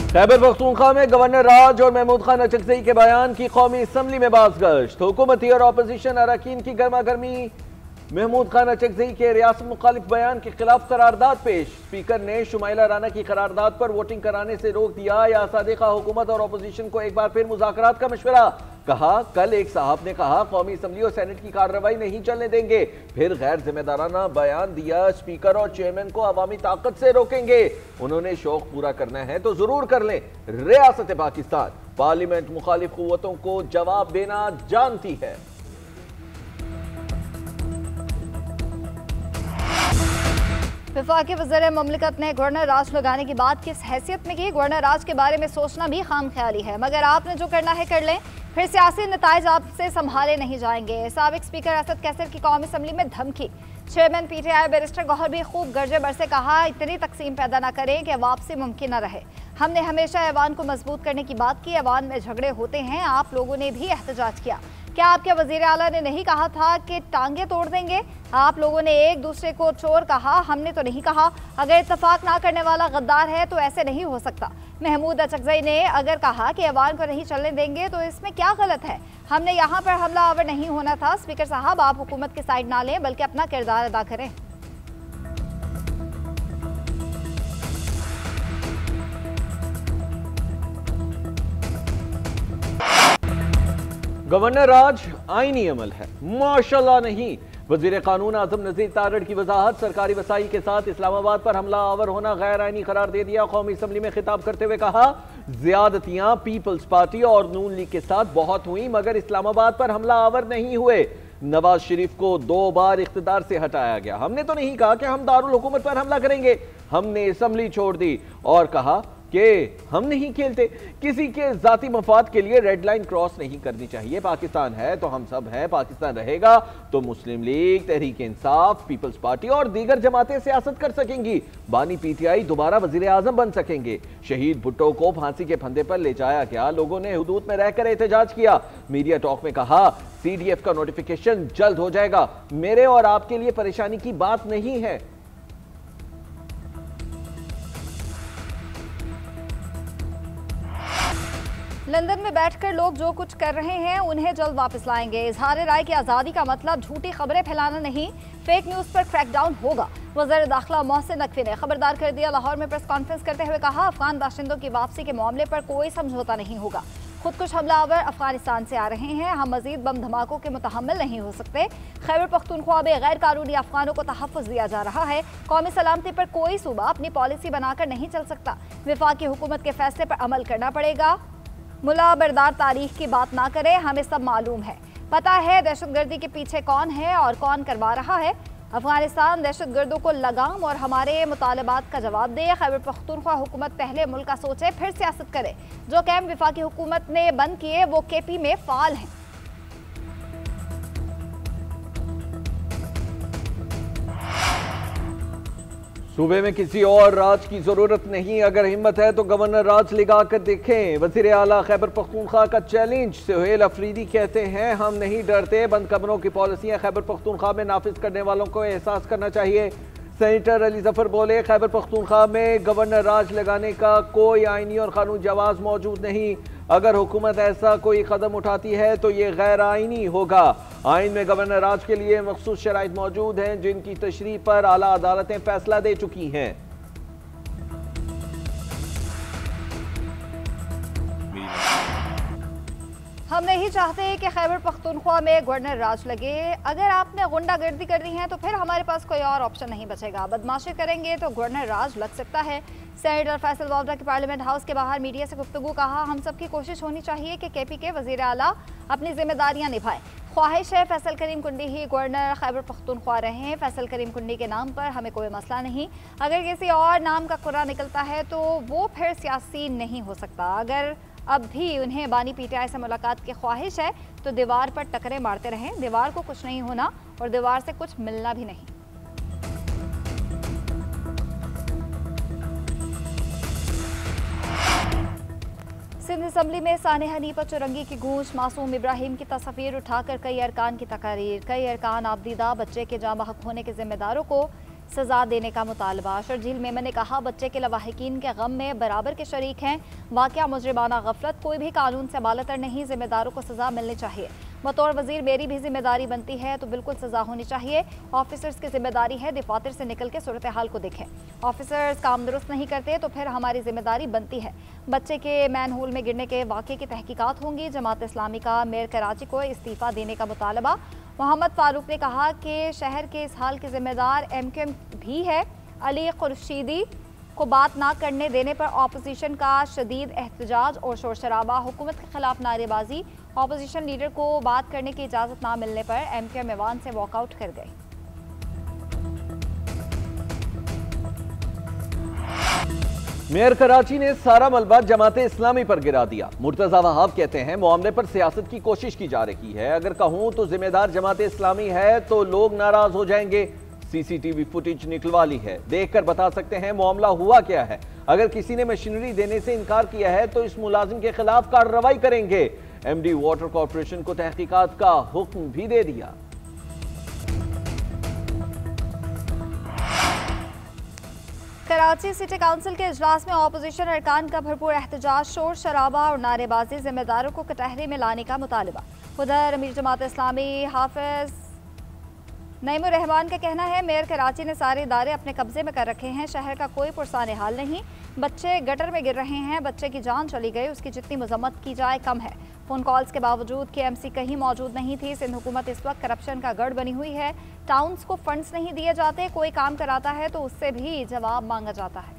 खैबर पख्तूनख्वा में गवर्नर राज और महमूद खान अचकजई के बयान की कौमी असम्बली में बाज़गश्त। हुकूमती और अपोजिशन अरकान की गर्मा गर्मी। महमूद खान अचकजई के रियासत मुखालिफ बयान के खिलाफ करारदाद पेश। स्पीकर ने शुमाइला राना की करारदाद पर वोटिंग कराने से रोक दिया। या सादिका हुकूमत और अपोजिशन को एक बार फिर मुज़ाकरात का मशवरा। कहा, कल एक साहब ने कहा कौमी असम्बली और सेनेट की कार्रवाई नहीं चलने देंगे, फिर गैर जिम्मेदाराना बयान दिया स्पीकर और चेयरमैन को अवामी ताकत से रोकेंगे। उन्होंने शौक पूरा करना है तो जरूर कर लें। रियासत पाकिस्तान पार्लियामेंट मुखालिफ कुव्वतों को जवाब देना जानती है। वफाकी वज़ीर मुमलिकत ने गवर्नर राज लगाने की बात किस हैसियत में की? गवर्नर राज के बारे में सोचना भी खाम ख्याली है, मगर आपने जो करना है कर लें, फिर सियासी नताइज आपसे संभाले नहीं जाएंगे। साबिक स्पीकर असद कैसर की कौमी असम्बली में धमकी। चेयरमैन पीटीआई बैरिस्टर गौहर भी खूब गर्जे बरसे कहा, इतनी तकसीम पैदा न करें कि वापसी मुमकिन न रहे। हमने हमेशा ऐवान को मजबूत करने की बात की, ऐवान में झगड़े होते हैं, आप लोगों ने भी एहतजाज किया। क्या आपके वजीर आला ने नहीं कहा था कि टांगे तोड़ देंगे? आप लोगों ने एक दूसरे को चोर कहा, हमने तो नहीं कहा। अगर इत्तफाक ना करने वाला गद्दार है तो ऐसे नहीं हो सकता। महमूद अचकजई ने अगर कहा कि ऐवान को नहीं चलने देंगे तो इसमें क्या गलत है? हमने यहाँ पर हमला आवर नहीं होना था। स्पीकर साहब, आप हुकूमत की साइड ना लें बल्कि अपना किरदार अदा करें। गवर्नर राज आईनी अमल है, माशाल्लाह नहीं। वजीर कानून आजम नजीर तारड़ की वजाहत। सरकारी वसाई के साथ इस्लामाबाद पर हमला आवर होना गैर आईनी करार दे दिया। कौमी असम्बली में खिताब करते हुए कहा, ज्यादतियां पीपल्स पार्टी और नून लीग के साथ बहुत हुई मगर इस्लामाबाद पर हमला आवर नहीं हुए। नवाज शरीफ को 2 बार इख्तिदार से हटाया गया। हमने तो नहीं कहा कि हम दारुल हुकूमत पर हमला करेंगे, हमने असम्बली छोड़ दी और कहा कि हम नहीं खेलते। किसी के जाती मफाद के लिए रेड लाइन क्रॉस नहीं करनी चाहिए। पाकिस्तान है तो हम सब हैं, पाकिस्तान रहेगा तो मुस्लिम league, Tehreek Insaf, peoples party और दीगर जमातें सियासत कर सकेंगी। बानी पीटीआई दोबारा वजीर आजम बन सकेंगे। शहीद भुट्टो को फांसी के फंदे पर ले जाया गया, लोगों ने हुदूद में रहकर एहतजाज किया। मीडिया टॉक में कहा, सीडीएफ का नोटिफिकेशन जल्द हो जाएगा। मेरे और आपके लिए परेशानी की बात नहीं है। लंदन में बैठकर लोग जो कुछ कर रहे हैं उन्हें जल्द वापस लाएंगे। इजहार राय की आज़ादी का मतलब झूठी खबरें फैलाना नहीं, फेक न्यूज़ पर क्रैकडाउन होगा। वज़ीर दाखिला मोहसिन नकवी ने खबरदार कर दिया। लाहौर में प्रेस कॉन्फ्रेंस करते हुए कहा, अफगान बाशिंदों की वापसी के मामले पर कोई समझौता नहीं होगा। खुदकुश हमलावर अफगानिस्तान से आ रहे हैं, हम मजीद बम धमाकों के मुतहम्मिल नहीं हो सकते। खैबर पख्तूनख्वा में गैर कानूनी अफगानों को तहफ़्फ़ुज़ दिया जा रहा है। कौमी सलामती पर कोई सूबा अपनी पॉलिसी बनाकर नहीं चल सकता। वफाकी हुकूमत के फैसले पर अमल करना पड़ेगा। मुला बरदार तारीख की बात ना करें, हमें सब मालूम है, पता है दहशतगर्दी के पीछे कौन है और कौन करवा रहा है। अफगानिस्तान दहशतगर्दों को लगाम और हमारे मुतालबात का जवाब दे। खैबर पख्तूनख्वा हुकूमत पहले मुल्क का सोचे फिर सियासत करे। जो कैंप वफाकी हुकूमत ने बंद किए वो केपी में फाल हैं। सूबे में किसी और राज की जरूरत नहीं, अगर हिम्मत है तो गवर्नर राज लगा कर देखें। वजीर आला खैबर पख्तूनख्वा का चैलेंज। सुहेल अफरीदी कहते हैं, हम नहीं डरते, बंद कमरों की पॉलिसियां खैबर पख्तूनख्वा में नाफिज करने वालों को एहसास करना चाहिए। सेनेटर अली जफर बोले, खैबर पख्तूनख्वा में गवर्नर राज लगाने का कोई आईनी और कानूनी जवाज मौजूद नहीं। अगर हुकूमत ऐसा कोई कदम उठाती है तो ये गैर आईनी होगा। आइन में गवर्नर राज के लिए मखसूस शराइत मौजूद हैं जिनकी तशरीह पर आला अदालतें फैसला दे चुकी हैं। हम नहीं चाहते कि खैबर पख्तूनख्वा में गवर्नर राज लगे। अगर आपने गुंडागर्दी करनी है तो फिर हमारे पास कोई और ऑप्शन नहीं बचेगा। बदमाशी करेंगे तो गवर्नर राज लग सकता है। सेनेटर फैसल वावडा के पार्लियामेंट हाउस के बाहर मीडिया से गुफ्तगू। कहा, हम सब की कोशिश होनी चाहिए कि केपी के वजीर आला अपनी जिम्मेदारियां निभाएं। ख्वाहिश है फैसल करीम कुंडी ही गवर्नर खैबर पख्तूनख्वा रहें। फैसल करीम कुंडी के नाम पर हमें कोई मसला नहीं। अगर किसी और नाम का कुरा निकलता है तो वो फिर सियासी नहीं हो सकता। अगर अब भी उन्हें बानी पीटीआई से मुलाकात की ख्वाहिश है तो दीवार पर टकरे मारते रहें। दीवार को कुछ नहीं होना और दीवार से कुछ मिलना भी नहीं। सिंध असम्बली में सानिया हनीफा चुरंगी की गूंज। मासूम इब्राहिम की तस्वीर उठाकर कई अरकान की तकारीर। कई अरकान आबदीदा बच्चे के जाँ बहक होने के जिम्मेदारों को सजा देने का मुतालबा। शर्जील मेमन ने कहा, बच्चे के लवाहिकीन के गम में बराबर के शरीक हैं। वाक़या मुजरिमाना गफलत, कोई भी कानून से बालतर नहीं, जिम्मेदारों को सजा मिलनी चाहिए। बतौर वजीर मेरी भी जिम्मेदारी बनती है तो बिल्कुल सजा होनी चाहिए। ऑफिसर्स की जिम्मेदारी है दफातर से निकल के सूरत हाल को देखें। ऑफिसर्स काम दुरुस्त नहीं करते तो फिर हमारी जिम्मेदारी बनती है। बच्चे के मैन होल में गिरने के वाक़े की तहकीकात होंगी। जमात इस्लामी का मेयर कराची को इस्तीफ़ा देने का मुतालबा। मोहम्मद फारूक ने कहा कि शहर के इस हाल के जिम्मेदार MQM भी है। अली खुर्शीदी को बात ना करने देने पर अपोजिशन का शदीद एहतजाज और शोर शराबा। हुकूमत के खिलाफ नारेबाजी। अपोजिशन लीडर को बात करने की इजाज़त ना मिलने पर MQM ऐवान से वॉकआउट कर गए। मेयर कराची ने सारा मलबा जमात इस्लामी पर गिरा दिया। मुर्तजा वहाब कहते हैं मामले पर सियासत की कोशिश की जा रही है। अगर कहूं तो जिम्मेदार जमात इस्लामी है तो लोग नाराज हो जाएंगे। CCTV फुटेज निकलवा ली है, देखकर बता सकते हैं मामला हुआ क्या है। अगर किसी ने मशीनरी देने से इनकार किया है तो इस मुलाजिम के खिलाफ कार्रवाई करेंगे। MD वाटर कॉर्पोरेशन को तहकीकात का हुक्म भी दे दिया। कराची सिटी काउंसिल के इजलास में अपोजिशन अरकान का भरपूर एहतजाज, शोर शराबा और नारेबाजी। जिम्मेदारों को कटहरे में लाने का मुतालबा। उधर अमीर जमात इस्लामी हाफिज नईमुर रहमान का कहना है, मेयर कराची ने सारे इदारे अपने कब्जे में कर रखे हैं। शहर का कोई पुरसाने हाल नहीं। बच्चे गटर में गिर रहे हैं। बच्चे की जान चली गई, उसकी जितनी मजम्मत की जाए कम है। फ़ोन कॉल्स के बावजूद KMC कहीं मौजूद नहीं थी। सिंध हुकूमत इस वक्त करप्शन का गढ़ बनी हुई है। टाउन्स को फंड्स नहीं दिए जाते। कोई काम कराता है तो उससे भी जवाब मांगा जाता है।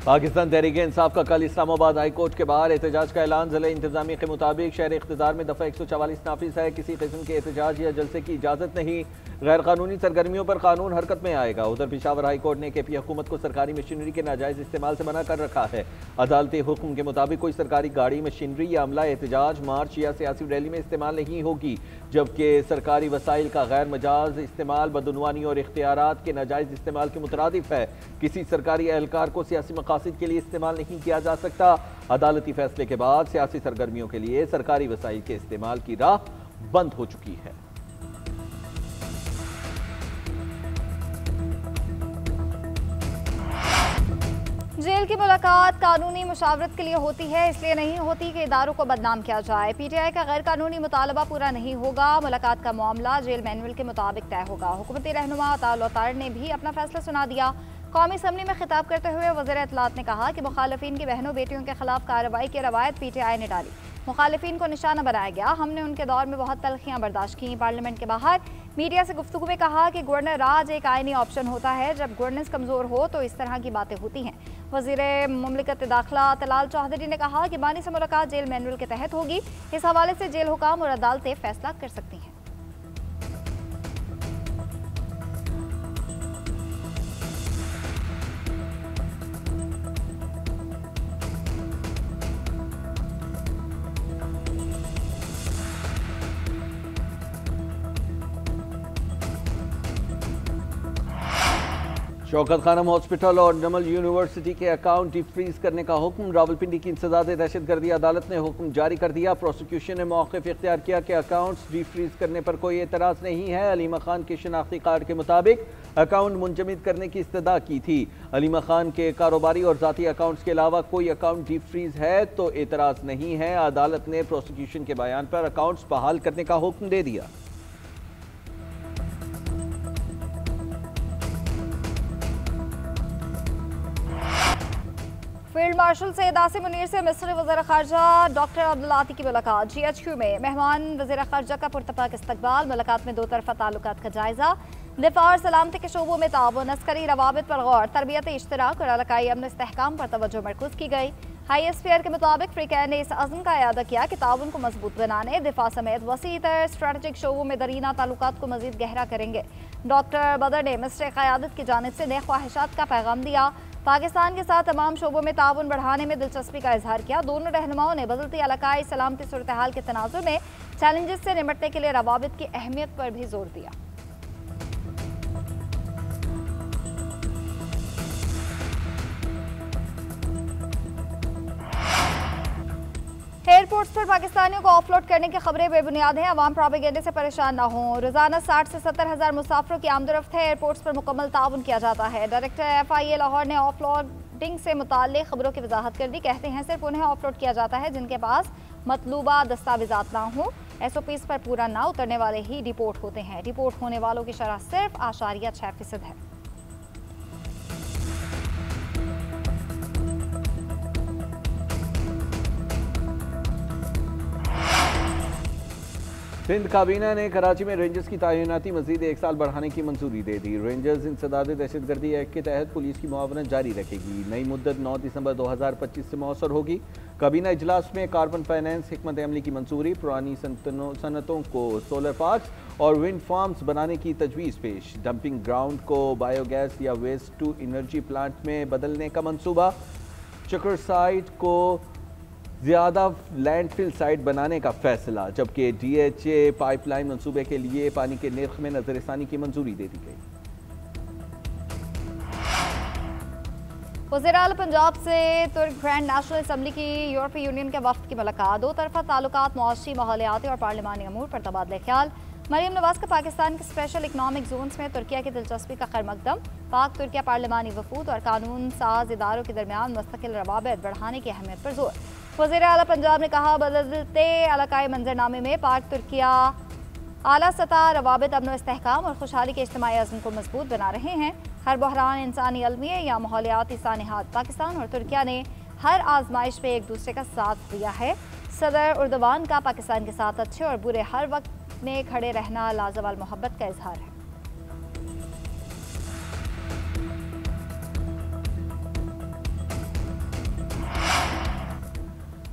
पाकिस्तान तहरीक इंसाफ का कल इस्लामाबाद हाई कोर्ट के बाहर एहतजाज का ऐलान। ज़िले इंतजामी के मुताबिक शहर इख्तिदार में दफ़ा 144 नाफिज है। किसी किस्म के एहतजाज या जलसे की इजाज़त नहीं। गैर कानूनी सरगर्मियों पर कानून हरकत में आएगा। उधर पेशावर हाई कोर्ट ने KP हुकूमत को सरकारी मशीनरी के नाजायज़ इस्तेमाल से मना कर रखा है। अदालती हुक्म के मुताबिक कोई सरकारी गाड़ी, मशीनरी या अमला एहतजाज, मार्च या सियासी रैली में इस्तेमाल नहीं होगी। जबकि सरकारी वसाइल का गैर मजाज इस्तेमाल बदउनवानी और इख्तियारात के नाजायज़ इस्तेमाल के मुतरादिफ है। किसी सरकारी एहलकार को सियासी मकासद के लिए इस्तेमाल नहीं किया जा सकता। अदालती फैसले के बाद सियासी सरगर्मियों के लिए सरकारी वसाइल के इस्तेमाल की राह बंद हो चुकी है। जेल की मुलाकात कानूनी मुशावरत के लिए होती है, इसलिए नहीं होती कि इदारों को बदनाम किया जाए। PTI का गैर कानूनी मुतालबा पूरा नहीं होगा। मुलाकात का मामला जेल मैनुअल के मुताबिक तय होगा। हुकूमती रहनुमा अताउल लतार ने भी अपना फैसला सुना दिया। कौमी असम्बली में खिताब करते हुए वज़ीर इत्तलात ने कहा कि मुखालिफिन की बहनों बेटियों के खिलाफ कार्रवाई की रवायत PTI ने डाली। मुखालिफिन को निशाना बनाया गया। हमने उनके दौर में बहुत तलखियाँ बर्दाश्त की। पार्लियामेंट के बाहर मीडिया से गुफ्तगू में कहा कि गवर्नर राज एक आईनी ऑप्शन होता है। जब गवर्नेंस कमज़ोर हो तो इस तरह की बातें होती हैं। वज़ीर मुमलिकत दाखिला तलाल चौधरी ने कहा कि बानी से मुलाकात जेल मैनुअल के तहत होगी। इस हवाले से जेल हुकाम और अदालतें फैसला कर सकती हैं। शौकत खानम हॉस्पिटल और नमल यूनिवर्सिटी के अकाउंट डिफ्रीज करने का हुक्म। रावलपिंडी की इंसदाद दहशतगर्दी अदालत ने हुक्म जारी कर दिया। प्रोसिक्यूशन ने मौक़िफ़ इख्तियार किया कि अकाउंट्स डिफ्रीज करने पर कोई एतराज़ नहीं है। अलीमा खान के शनाख्ती कार्ड के मुताबिक अकाउंट मुंजमद करने की इस्तदा की थी। अलीमा खान के कारोबारी और ज़ाती अकाउंट्स के अलावा कोई अकाउंट डिफ्रीज है तो एतराज़ नहीं है। अदालत ने प्रोसिक्यूशन के बयान पर अकाउंट्स बहाल करने का हुक्म दे दिया। फील्ड मार्शल सैयद आसिम मुनीर से मिस्री वज़ीर ख़ारजा डॉक्टर अब्दुल आती की मुलाकात। GHQ में मेहमान वज़ीर ख़ारजा का पुरतपाक इस्तकबाल। मुलाकात में दो तरफ़ा ताल्लुकात का जायज़ा। दिफा और सलामती के शोबों में ताउन, अस्करी रवाबित पर गौर, तरबियत इश्तराक और इलाकाई अमन इस्तेहकाम पर तवज्जो मरकूज़ की गई। हाई एसपीआर के मुताबिक फ्रीकैन ने इस अज़्म का इयादा किया कि ताउन को मजबूत बनाने, दिफा समेत वसी तर स्ट्रेटेजिक शोबों में दरीना ताल्लुकात को मज़ीद गहरा करेंगे। डॉक्टर बदर ने मिस्र क़यादत की जानिब से नए ख्वाहिशात का पैगाम दिया। पाकिस्तान के साथ तमाम शोबों में ताउन बढ़ाने में दिलचस्पी का इजहार किया। दोनों रहनुमाओं ने बदलती इलाकाई सलामती सूरत हाल के तनाजुर में चैलेंजेस से निपटने के लिए रवाबित की अहमियत पर भी जोर दिया। एयरपोर्ट्स पर पाकिस्तानियों को ऑफलोड करने की खबरें बेबुनियाद हैं। अवाम प्रोपेगेंडे से परेशान न हों। रोजाना 60 से 70 हज़ार मुसाफिरों की आमदरफ्त है। एयरपोर्ट्स पर मुकम्मल ताउन किया जाता है। डायरेक्टर FIA लाहौर ने ऑफलोडिंग से मुताल्लिक खबरों की वजाहत कर दी। कहते हैं सिर्फ उन्हें ऑफलोड किया जाता है जिनके पास मतलूबा दस्तावेजात ना हो। SOPs पर पूरा ना उतरने वाले ही डिपोर्ट होते हैं। डिपोर्ट होने वालों की शरह सिर्फ 8.6% है। सिंध काबीना ने कराची में रेंजर्स की तैनाती मजीद 1 साल बढ़ाने की मंजूरी दे दी। रेंजर्स इंसदाद दहशतगर्दी एक्ट के तहत पुलिस की मुआवनत जारी रखेगी। नई मुद्दत 9 दिसंबर 2025 से मौसर होगी। काबीना इजलास में कार्बन फाइनेंस हिकमत अमली की मंजूरी, पुरानी सनतों को सोलर पार्क्स और विंड फार्म्स बनाने की तजवीज़ पेश, डंपिंग ग्राउंड को बायोगैस या वेस्ट टू एनर्जी प्लांट में बदलने का मंसूबा, चक्कर साइट को ज़्यादा लैंडफिल साइट बनाने का फैसला, जबकि DHA पाइपलाइन मंसूबे के लिए पानी के निर्ख में नजरसानी की मंजूरी दे दी गई। वज़ीर-ए-आला पंजाब से तुर्क ग्रैंड नेशनल असम्बली की यूरोपीय यूनियन के वफ्द की मुलाकात, दो तरफा ताल्लुकात, मुआशी, माहौलियाती और पार्लिमानी अमूर पर तबादले ख्याल। मरियम नवाज का पाकिस्तान के स्पेशल इकनॉमिक जोन्स में तुर्किया की दिलचस्पी का खैरमकदम। पाक तुर्किया पार्लिमानी वफूद और कानून साज इदारों के दरमियान मुस्तकिल रवाबित बढ़ाने की अहमियत पर जोर। वज़ीर-ए-आला पंजाब ने कहा, बदलते इलाकाई मंजरनामे में पाक तुर्किया आला सतह रवाबित अमन इस्तेहकाम और खुशहाली के इज्तिमाई अज़्म को मजबूत बना रहे हैं। हर बहरान इंसानी अलमिया या माहौलियाती सानिहात, पाकिस्तान और तुर्किया ने हर आजमाइश में एक दूसरे का साथ दिया है। सदर उर्दवान का पाकिस्तान के साथ अच्छे और बुरे हर वक्त में खड़े रहना लाजवाल मोहब्बत का इजहार है।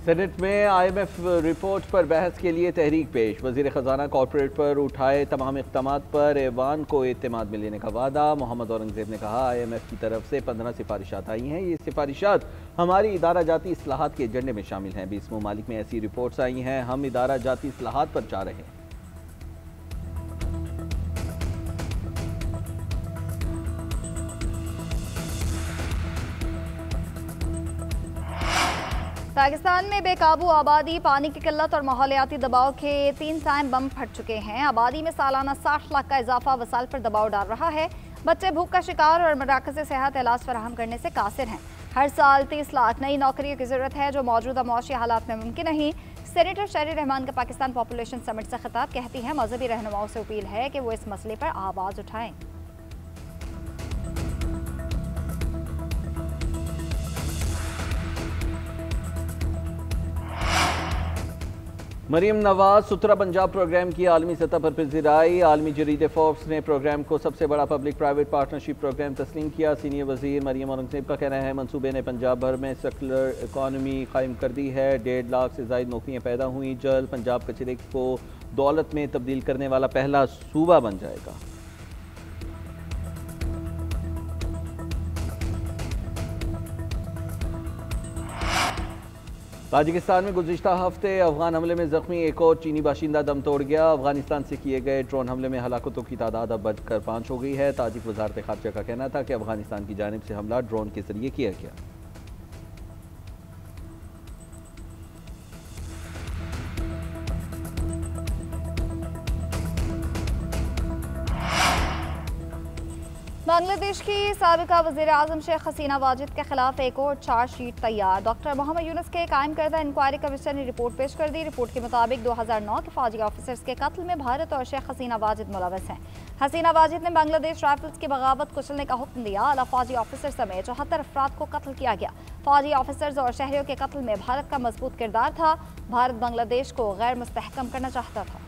सेनेट में IMF रिपोर्ट पर बहस के लिए तहरीक पेश। वज़ीर ख़जाना कॉर्पोरेट पर उठाए तमाम इक़दामात पर ऐवान को एतमाद में लेने का वादा। मोहम्मद औरंगज़ेब ने कहा, IMF की तरफ से 15 सिफारिशात आई हैं। ये सिफारिशात हमारी इदारा जाती इस्लाहात के एजेंडे में शामिल हैं। 20 ममालिक में ऐसी रिपोर्ट्स आई हैं। हम इदारा जाती इस्लाहात पर जा रहे हैं। पाकिस्तान में बेकाबू आबादी, पानी की किल्लत और माहौलियाती दबाव के 3 टाइम बम फट चुके हैं। आबादी में सालाना 60 लाख का इजाफा वसाइल पर दबाव डाल रहा है। बच्चे भूख का शिकार और मराकज़ सेहत इलाज फराहम करने से कासिर हैं। हर साल 30 लाख नई नौकरियों की जरूरत है, जो मौजूदा मौशी हालात में मुमकिन नहीं। सेनेटर शहरी रहमान का पाकिस्तान पॉपुलेशन समिट से खिताब, कहती है मजहबी रहनुमाओं से अपील है कि वो इस मसले पर आवाज़ उठाएं। मरियम नवाज 17 पंजाब प्रोग्राम की आलमी सतह पर पज़ीराई। आलमी जरीदे फोर्ब्स ने प्रोग्राम को सबसे बड़ा पब्लिक प्राइवेट पार्टनरशिप प्रोग्राम तस्लीम किया। सीनियर वजीर मरियम औरंगज़ेब का कहना है, मंसूबे ने पंजाब भर में सेकुलर इकॉनमी कायम कर दी है। 1.5 लाख से ज़ायद नौकरियाँ पैदा हुई। जल्द पंजाब कचरे को दौलत में तब्दील करने वाला पहला सूबा बन जाएगा। ताजिकिस्तान में गुज़िश्ता हफ्ते अफगान हमले में जख्मी एक और चीनी बाशिंदा दम तोड़ गया। अफगानिस्तान से किए गए ड्रोन हमले में हलाकतों की तादाद अब बढ़कर 5 हो गई है। ताजिक वज़ारत ख़ारजा का कहना था कि अफगानिस्तान की जानिब से हमला ड्रोन के जरिए किया गया। बांग्लादेश की साबिका वज़ीर-ए-आज़म शेख हसीना वाजिद के खिलाफ एक और चार्जशीट तैयार। डॉक्टर मोहम्मद यूनुस के कायम करदा इंक्वायरी कमीशन ने रिपोर्ट पेश कर दी। रिपोर्ट के मुताबिक 2009 के फौजी ऑफिसर्स के कत्ल में भारत और शेख हसीना वाजिद मुलव्वस हैं। हसीना वाजिद ने बांग्लादेश राइफल्स की बगावत कुचलने का हुक्म दिया। आला फौजी ऑफिसर समेत 74 अफराद को कत्ल किया गया। फौजी ऑफिसर्स और शहरियों के कत्ल में भारत का मजबूत किरदार था। भारत बांग्लादेश को गैर मुस्तहकम करना चाहता था।